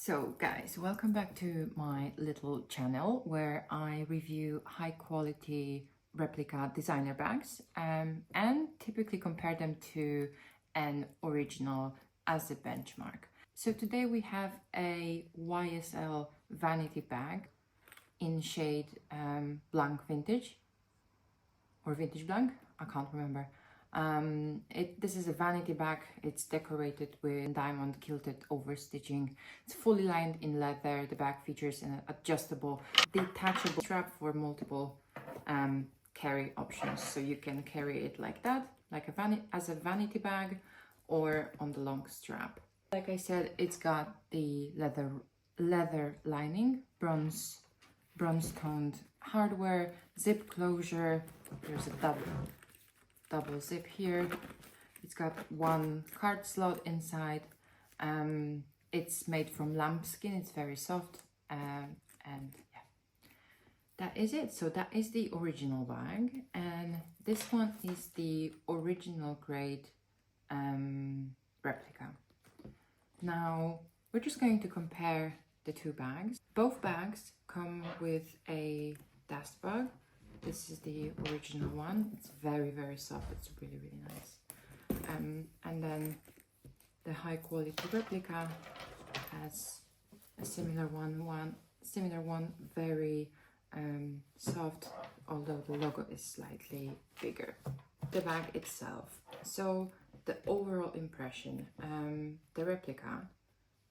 So guys, welcome back to my little channel where I review high quality replica designer bags and typically compare them to an original as a benchmark. So today we have a YSL vanity bag in shade Blanc Vintage or Vintage Blanc, I can't remember. This is a vanity bag. It's decorated with diamond quilted overstitching. It's fully lined in leather. The bag features an adjustable, detachable strap for multiple carry options. So you can carry it like that, like as a vanity bag, or on the long strap. Like I said, it's got the leather lining, bronze toned hardware, zip closure. There's a double zip here. It's got one card slot inside. It's made from lambskin. It's very soft, and yeah, that is it. So that is the original bag, and this one is the original grade replica. Now we're just going to compare the two bags. Both bags come with a dust bag. This is the original one. It's very soft. It's really nice. And then the high quality replica has a similar one, very soft, although the logo is slightly bigger. The bag itself. So the overall impression, the replica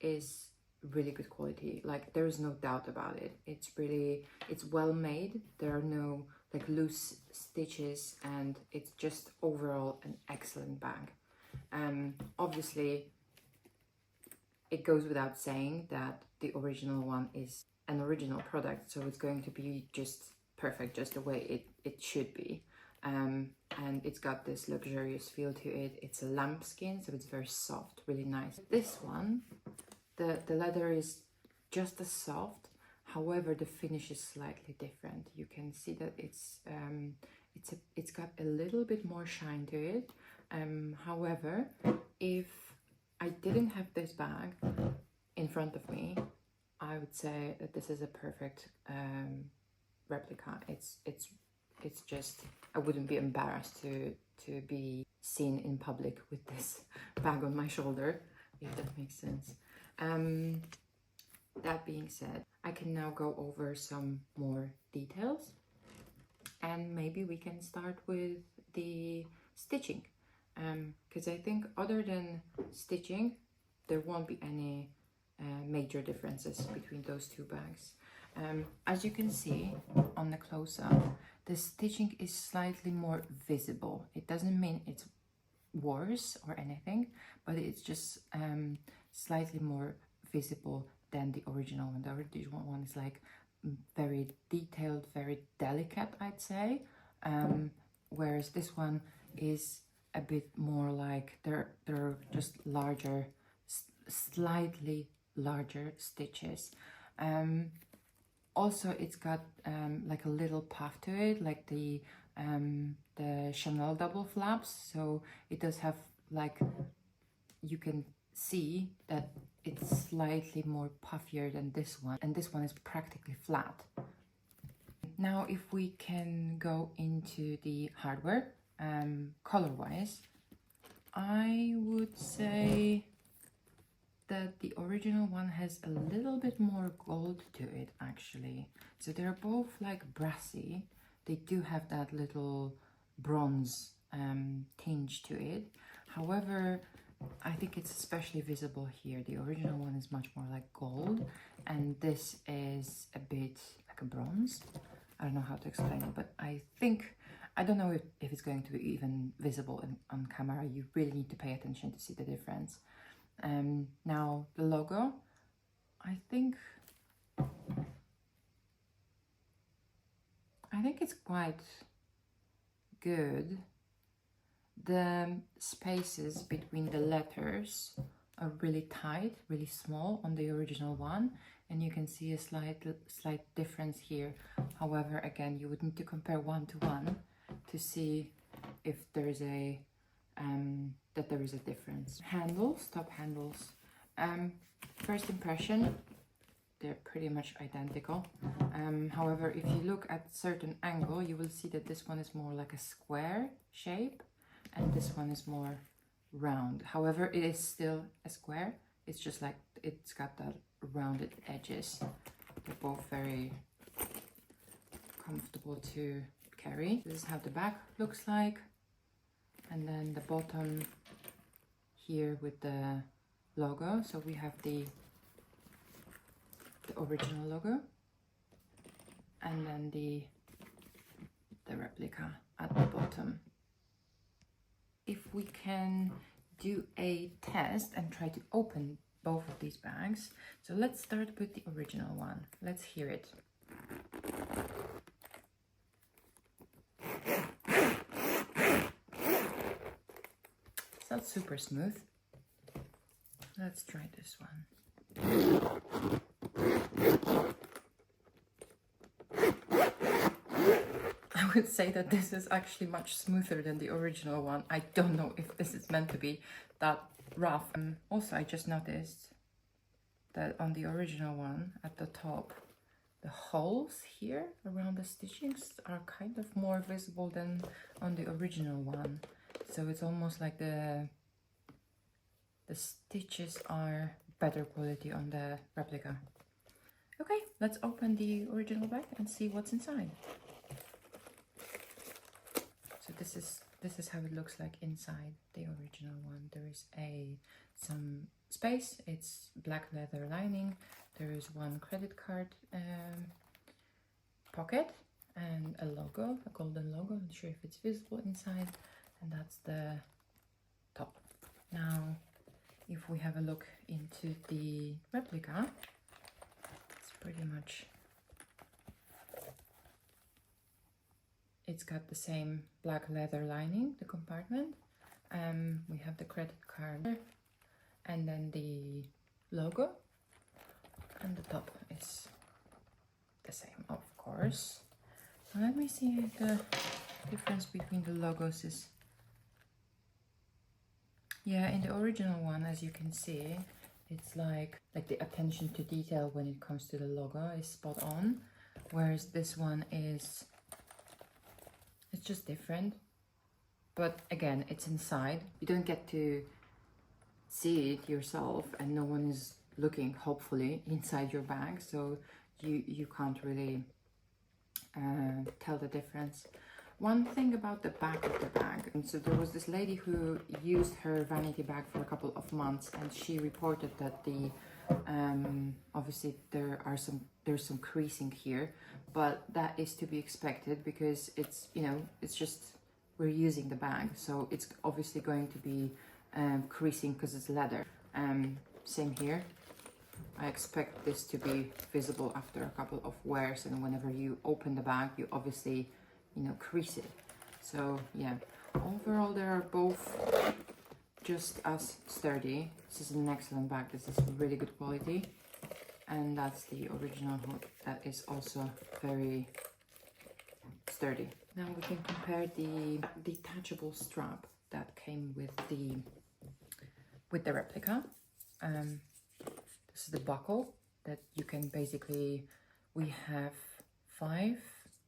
is really good quality. Like, there is no doubt about it. It's well made. There are no like loose stitches, and it's just overall an excellent bag. Obviously it goes without saying that the original one is an original product, so it's going to be just perfect, just the way it should be. And it's got this luxurious feel to it. It's a lambskin, so it's very soft, really nice. This one, the leather is just as soft. However, the finish is slightly different. You can see that it's got a little bit more shine to it. However, if I didn't have this bag in front of me, I would say that this is a perfect replica. It's just, I wouldn't be embarrassed to be seen in public with this bag on my shoulder, if that makes sense. That being said, I can now go over some more details, and maybe we can start with the stitching, because I think other than stitching there won't be any major differences between those two bags. As you can see on the close-up, the stitching is slightly more visible. It doesn't mean it's worse or anything, but it's just slightly more visible than the original one. The original one is like very detailed, very delicate, I'd say, whereas this one is a bit more like they're just larger, slightly larger stitches. Also, it's got like a little puff to it, like the Chanel double flaps, so it does have, like, you can see that it's slightly more puffier than this one, and this one is practically flat. Now, if we can go into the hardware, color-wise, I would say that the original one has a little bit more gold to it, actually. So they're both like brassy. They do have that little bronze tinge to it. However, I think it's especially visible here. The original one is much more like gold, and this is a bit like a bronze. I don't know how to explain it, but I don't know if it's going to be even visible on camera. You really need to pay attention to see the difference. Now the logo, I think it's quite good. The spaces between the letters are really tight, really small on the original one, and you can see a slight difference here. However, again, you would need to compare 1 to 1 to see if there's a that there is a difference. Handles, top handles, First impression, they're pretty much identical. However, if you look at certain angle, you will see that this one is more like a square shape and this one is more round. However, it is still a square. It's just like it's got that rounded edges. They're both very comfortable to carry. This is how the back looks like. And then the bottom here with the logo. So we have the original logo and then the replica at the bottom. If we can do a test and try to open both of these bags. So let's start with the original one. Let's hear it. It's not super smooth. Let's try this one. I would say that this is actually much smoother than the original one. I don't know if this is meant to be that rough. Also, I just noticed that on the original one at the top, the holes here around the stitchings are kind of more visible than on the original one. So it's almost like the stitches are better quality on the replica. Okay, let's open the original bag and see what's inside. So this is how it looks like inside the original one. There is some space. It's black leather lining. There is one credit card pocket and a logo, a golden logo. I'm not sure if it's visible inside. And that's the top. Now, if we have a look into the replica, it's pretty much, it's got the same black leather lining, the compartment. We have the credit card and then the logo, and the top is the same, of course. Now let me see if the difference between the logos is, yeah, in the original one, as you can see, it's like the attention to detail when it comes to the logo is spot on, whereas this one is, it's just different. But again, it's inside. You don't get to see it yourself, and no one is looking, hopefully, inside your bag, so you can't really tell the difference. One thing about the back of the bag, and so there was this lady who used her vanity bag for a couple of months, and she reported that the obviously there's some creasing here, but that is to be expected because it's, you know, it's just, we're using the bag, so it's obviously going to be creasing because it's leather. Same here. I expect this to be visible after a couple of wears, and whenever you open the bag, you obviously, you know, crease it. So yeah, overall they are both just as sturdy. This is an excellent bag. This is really good quality, and that's the original hook. That is also very sturdy. Now we can compare the detachable strap that came with the replica. This is the buckle that you can basically, we have 5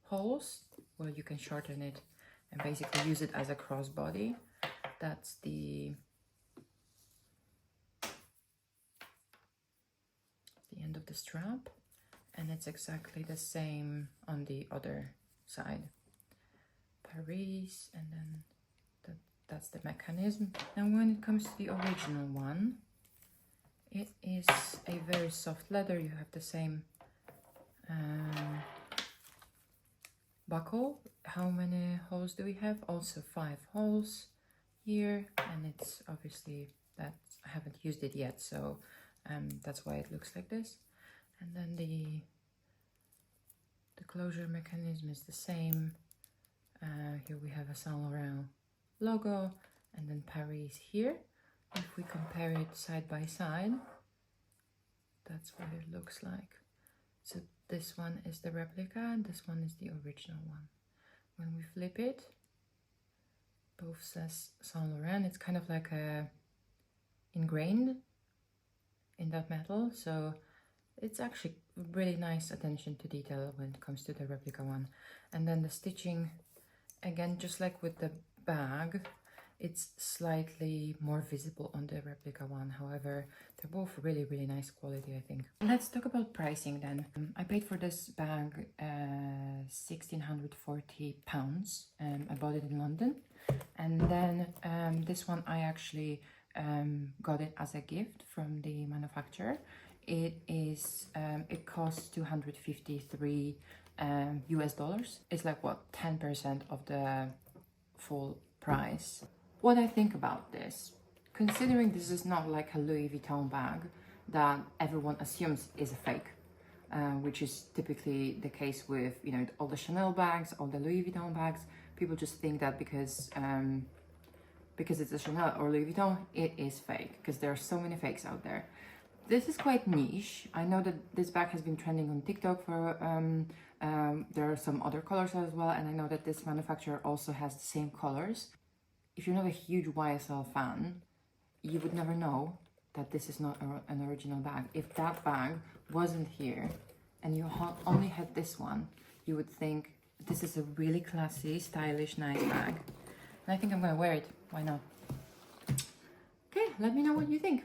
holes where you can shorten it and basically use it as a crossbody. That's the end of the strap, and it's exactly the same on the other side. Paris, and then that's the mechanism. Now when it comes to the original one, it is a very soft leather. You have the same buckle. How many holes do we have? Also 5 holes here, and it's obviously that I haven't used it yet, so that's why it looks like this. And then the closure mechanism is the same. Here we have a Saint Laurent logo, and then Paris here. If we compare it side by side, that's what it looks like. So this one is the replica and this one is the original one. When we flip it, both says Saint Laurent. It's kind of like a ingrained in that metal, so it's actually really nice attention to detail when it comes to the replica one. And then the stitching, again, just like with the bag, it's slightly more visible on the replica one. However, they're both really, really nice quality, I think. Let's talk about pricing then. I paid for this bag £1,640. I bought it in London. And then this one I actually got it as a gift from the manufacturer. It is it costs 253 US dollars. It's like what, 10% of the full price. What I think about this, considering this is not like a Louis Vuitton bag that everyone assumes is a fake, which is typically the case with, you know, all the Chanel bags, all the Louis Vuitton bags. People just think that because it's a Chanel or Louis Vuitton, it is fake, because there are so many fakes out there. This is quite niche. I know that this bag has been trending on TikTok for, there are some other colors as well, and I know that this manufacturer also has the same colors. If you're not a huge YSL fan, you would never know that this is not an original bag. If that bag wasn't here and you only had this one, you would think this is a really classy, stylish, nice bag. And I think I'm gonna wear it. Why not? Okay, let me know what you think.